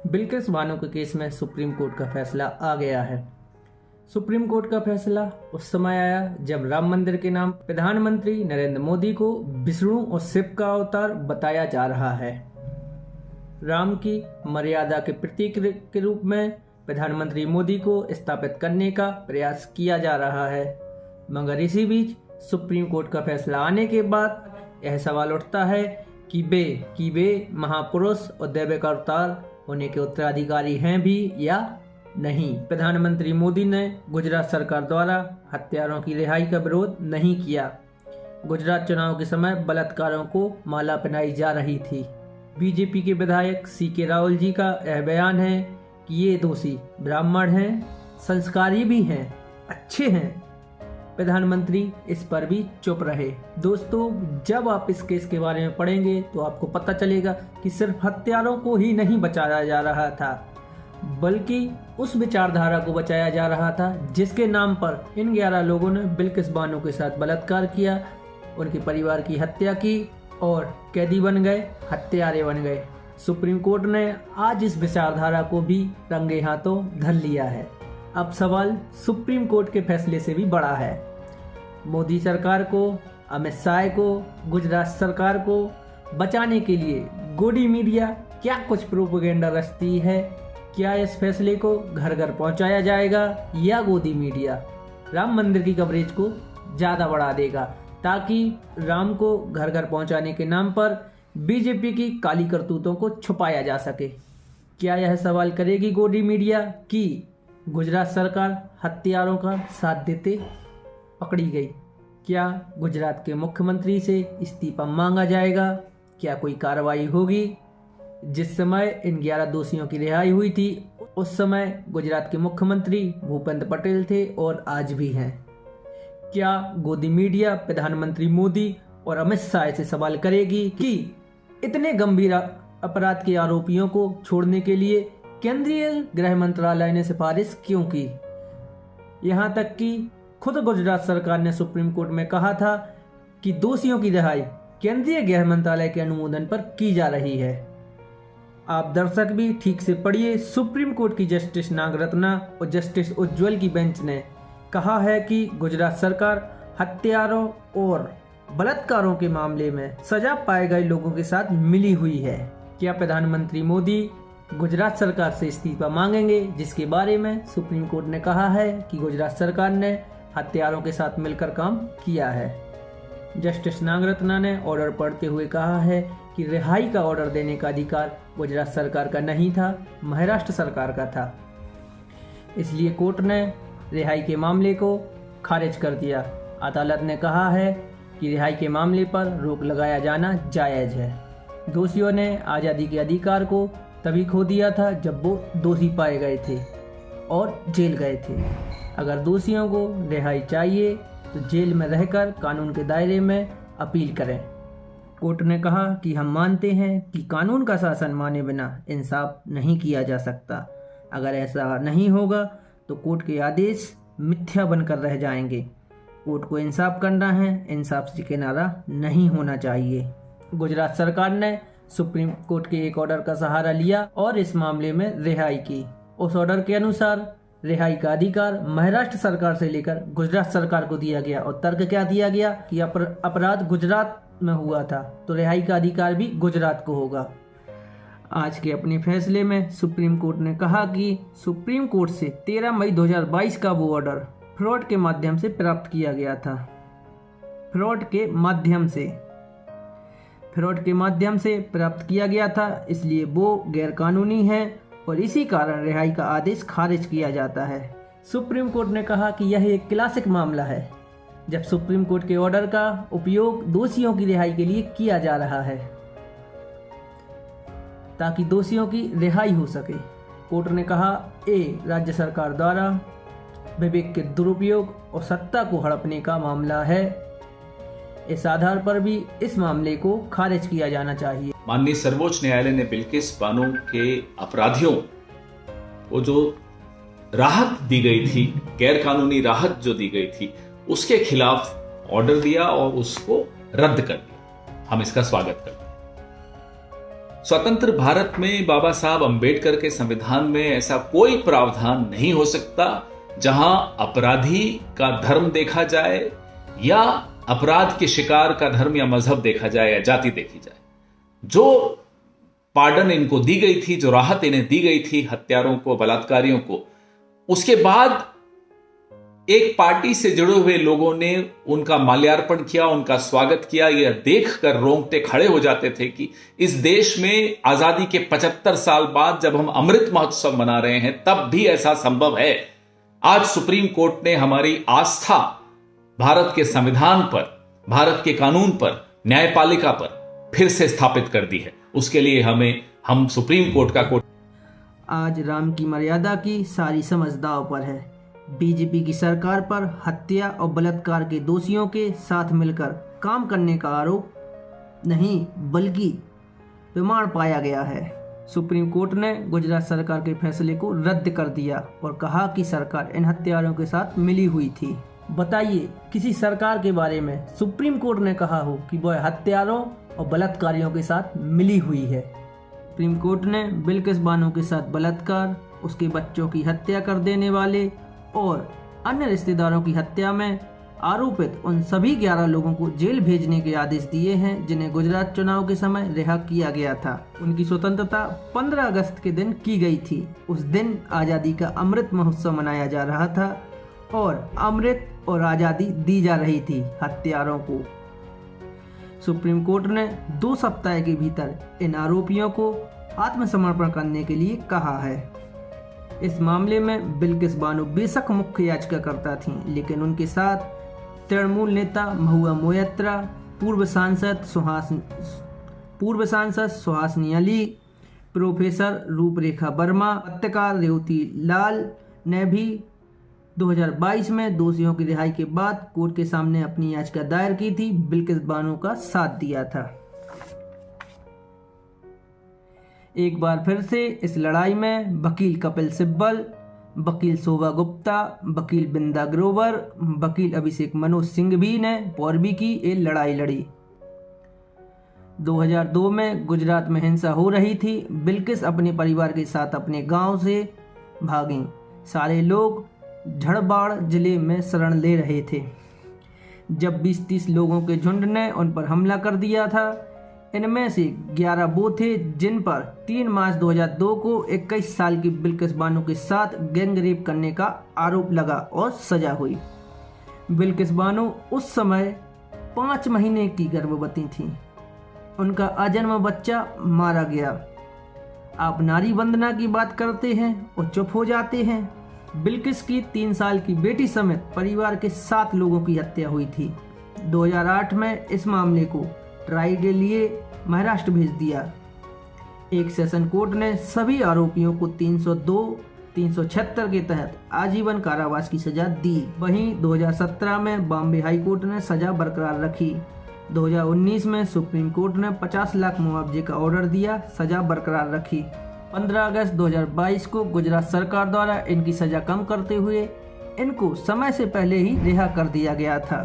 बिल्किस बानो के केस में supreme court का फैसला आ गया है। सुप्रीम कोर्ट का फैसला उस समय आया जब राम मंदिर के नाम प्रधानमंत्री नरेंद्र मोदी को विष्णु और शिव का अवतार बताया जा रहा है। राम की मर्यादा के प्रतीक के रूप में प्रधानमंत्री मोदी को स्थापित करने का प्रयास किया जा रहा है। मगर इसी बीच सुप्रीम कोर्ट का फैसला आने के बाद यह सवाल उठता है कि वे महापुरुष और दैविक अवतार होने के उत्तराधिकारी हैं भी या नहीं। प्रधानमंत्री मोदी ने गुजरात सरकार द्वारा हत्यारों की रिहाई का विरोध नहीं किया। गुजरात चुनाव के समय बलात्कारों को माला पहनाई जा रही थी। बीजेपी के विधायक CK राहुल जी का यह बयान है कि ये दोषी ब्राह्मण हैं, संस्कारी भी हैं, अच्छे हैं। प्रधानमंत्री इस पर भी चुप रहे। दोस्तों, जब आप इस केस के बारे में पढ़ेंगे तो आपको पता चलेगा कि सिर्फ हत्यारों को ही नहीं बचाया जा रहा था, बल्कि उस विचारधारा को बचाया जा रहा था जिसके नाम पर इन 11 लोगों ने बिल्किस बानो के साथ बलात्कार किया, उनके परिवार की हत्या की और कैदी बन गए, हत्यारे बन गए। सुप्रीम कोर्ट ने आज इस विचारधारा को भी रंगे हाथों धर लिया है। अब सवाल सुप्रीम कोर्ट के फैसले से भी बड़ा है। मोदी सरकार को, अमित शाह को, गुजरात सरकार को बचाने के लिए गोदी मीडिया क्या कुछ प्रोपेगेंडा रचती है? क्या इस फैसले को घर घर पहुंचाया जाएगा या गोदी मीडिया राम मंदिर की कवरेज को ज़्यादा बढ़ा देगा ताकि राम को घर घर पहुंचाने के नाम पर बीजेपी की काली करतूतों को छुपाया जा सके? क्या यह सवाल करेगी गोदी मीडिया कि गुजरात सरकार हत्यारों का साथ देते पकड़ी गई? क्या गुजरात के मुख्यमंत्री से इस्तीफा मांगा जाएगा? क्या कोई कार्रवाई होगी? जिस समय इन 11 दोषियों की रिहाई हुई थी उस समय गुजरात के मुख्यमंत्री भूपेंद्र पटेल थे और आज भी हैं। क्या गोदी मीडिया प्रधानमंत्री मोदी और अमित शाह से सवाल करेगी कि इतने गंभीर अपराध के आरोपियों को छोड़ने के लिए केंद्रीय गृह मंत्रालय ने सिफारिश क्यों की? यहाँ तक कि खुद गुजरात सरकार ने सुप्रीम कोर्ट में कहा था कि दोषियों की रिहाई केंद्रीय गृह मंत्रालय के अनुमोदन पर की जा रही है। आप दर्शक भी ठीक से पढ़िए। सुप्रीम कोर्ट की जस्टिस नागरत्ना और जस्टिस उज्ज्वल की बेंच ने कहा है कि गुजरात सरकार हत्यारों और बलात्कारों के मामले में सजा पाए गए लोगों के साथ मिली हुई है। क्या प्रधानमंत्री मोदी गुजरात सरकार से इस्तीफा मांगेंगे, जिसके बारे में सुप्रीम कोर्ट ने कहा है कि गुजरात सरकार ने हत्यारों के साथ मिलकर काम किया है। जस्टिस नागरत्ना ने ऑर्डर पढ़ते हुए कहा है कि रिहाई का ऑर्डर देने का अधिकार गुजरात सरकार का नहीं था, महाराष्ट्र सरकार का था। इसलिए कोर्ट ने रिहाई के मामले को खारिज कर दिया। अदालत ने कहा है कि रिहाई के मामले पर रोक लगाया जाना जायज़ है। दोषियों ने आज़ादी के अधिकार को तभी खो दिया था जब वो दोषी पाए गए थे और जेल गए थे। अगर दोषियों को रिहाई चाहिए तो जेल में रहकर कानून के दायरे में अपील करें। कोर्ट ने कहा कि हम मानते हैं कि कानून का शासन माने बिना इंसाफ नहीं किया जा सकता। अगर ऐसा नहीं होगा तो कोर्ट के आदेश मिथ्या बनकर रह जाएंगे। कोर्ट को इंसाफ करना है, इंसाफ से किनारा नहीं होना चाहिए। गुजरात सरकार ने सुप्रीम कोर्ट के एक ऑर्डर का सहारा लिया और इस मामले में रिहाई की। उस ऑर्डर के अनुसार रिहाई का अधिकार महाराष्ट्र सरकार से लेकर गुजरात सरकार को दिया गया और तर्क क्या दिया गया कि अपराध गुजरात में हुआ था तो रिहाई का अधिकार भी गुजरात को होगा। आज के अपने फैसले में सुप्रीम कोर्ट ने कहा कि सुप्रीम कोर्ट से 13 मई 2022 का वो ऑर्डर फ्रॉड के माध्यम से प्राप्त किया गया था। फ्रॉड के माध्यम से प्राप्त किया गया था, इसलिए वो गैरकानूनी है और इसी कारण रिहाई का आदेश खारिज किया जाता है। सुप्रीम कोर्ट ने कहा कि यह एक क्लासिक मामला है जब सुप्रीम कोर्ट के ऑर्डर का उपयोग दोषियों की रिहाई के लिए किया जा रहा है ताकि दोषियों की रिहाई हो सके। कोर्ट ने कहा राज्य सरकार द्वारा विवेक के दुरुपयोग और सत्ता को हड़पने का मामला है। इस आधार पर भी इस मामले को खारिज किया जाना चाहिए। माननीय सर्वोच्च न्यायालय ने बिल्किस बानो के अपराधियों को जो राहत दी गई थी, गैर कानूनी राहत जो दी गई थी, उसके खिलाफ ऑर्डर दिया और उसको रद्द कर दिया। हम इसका स्वागत करते हैं। स्वतंत्र भारत में बाबा साहब अंबेडकर के संविधान में ऐसा कोई प्रावधान नहीं हो सकता जहां अपराधी का धर्म देखा जाए या अपराध के शिकार का धर्म या मजहब देखा जाए या जाति देखी जाए। जो पार्डन इनको दी गई थी, जो राहत इन्हें दी गई थी हत्यारों को, बलात्कारियों को, उसके बाद एक पार्टी से जुड़े हुए लोगों ने उनका माल्यार्पण किया, उनका स्वागत किया। यह देखकर रोंगटे खड़े हो जाते थे कि इस देश में आजादी के 75 साल बाद जब हम अमृत महोत्सव मना रहे हैं तब भी ऐसा संभव है। आज सुप्रीम कोर्ट ने हमारी आस्था भारत के संविधान पर, भारत के कानून पर, न्यायपालिका पर फिर से स्थापित कर दी है। उसके लिए हम सुप्रीम कोर्ट का कोर्ट। आज राम की मर्यादा की सारी समझ दांव पर है। बीजेपी की सरकार पर हत्या और बलात्कार के दोषियों के साथ मिलकर काम करने का आरोप नहीं बल्कि प्रमाण पाया गया है। सुप्रीम कोर्ट ने गुजरात सरकार के फैसले को रद्द कर दिया और कहा कि सरकार इन हत्यारों के साथ मिली हुई थी। बताइए, किसी सरकार के बारे में सुप्रीम कोर्ट ने कहा हो कि वह हत्यारों और बलात्कारियों के साथ मिली हुई है। सुप्रीम कोर्ट ने बिल्किस बानो के साथ बलात्कार, उसके बच्चों की हत्या कर देने वाले और अन्य रिश्तेदारों की हत्या में आरोपित उन सभी 11 लोगों को जेल भेजने के आदेश दिए हैं जिन्हें गुजरात चुनाव के समय रिहा किया गया था। उनकी स्वतंत्रता 15 अगस्त के दिन की गई थी। उस दिन आज़ादी का अमृत महोत्सव मनाया जा रहा था और अमृत और आज़ादी दी जा रही थी हत्यारों को। सुप्रीम कोर्ट ने 2 सप्ताह के भीतर इन आरोपियों को आत्मसमर्पण करने के लिए कहा है। इस मामले में बिल्किस बानो बेशक मुख्य याचिकाकर्ता थीं, लेकिन उनके साथ तृणमूल नेता महुआ मोइत्रा, पूर्व सांसद सुहासिनी अली, प्रोफेसर रूपरेखा वर्मा, पत्रकार रेवती लाल ने भी 2022 में दोषियों की रिहाई के बाद कोर्ट के सामने अपनी याचिका दायर की थी, बिल्किस बानो का साथ दिया था। एक बार फिर से इस लड़ाई में वकील कपिल सिब्बल, वकील शोभा गुप्ता, वकील बिंदा ग्रोवर, वकील अभिषेक मनोज सिंघवी ने पौरवी की ये लड़ाई लड़ी। 2002 में गुजरात में हिंसा हो रही थी। बिल्किस अपने परिवार के साथ अपने गांव से भागी। सारे लोग झड़बाड़ जिले में शरण ले रहे थे जब 20-30 लोगों के झुंड ने उन पर हमला कर दिया था। इनमें से 11 वो थे जिन पर 3 मार्च 2002 को 21 साल की बिल्किस बानो के साथ गैंग रेप करने का आरोप लगा और सजा हुई। बिल्किस बानो उस समय 5 महीने की गर्भवती थी। उनका अजन्मा बच्चा मारा गया। आप नारी वंदना की बात करते हैं और चुप हो जाते हैं। बिल्किस की 3 साल की बेटी समेत परिवार के 7 लोगों की हत्या हुई थी। 2008 में इस मामले को ट्राई के लिए महाराष्ट्र भेज दिया। एक सेशन कोर्ट ने सभी आरोपियों को 302, 376 के तहत आजीवन कारावास की सजा दी। वहीं 2017 में बॉम्बे हाई कोर्ट ने सजा बरकरार रखी। 2019 में सुप्रीम कोर्ट ने 50 लाख मुआवजे का ऑर्डर दिया, सजा बरकरार रखी। 15 अगस्त 2022 को गुजरात सरकार द्वारा इनकी सजा कम करते हुए इनको समय से पहले ही रिहा कर दिया गया था।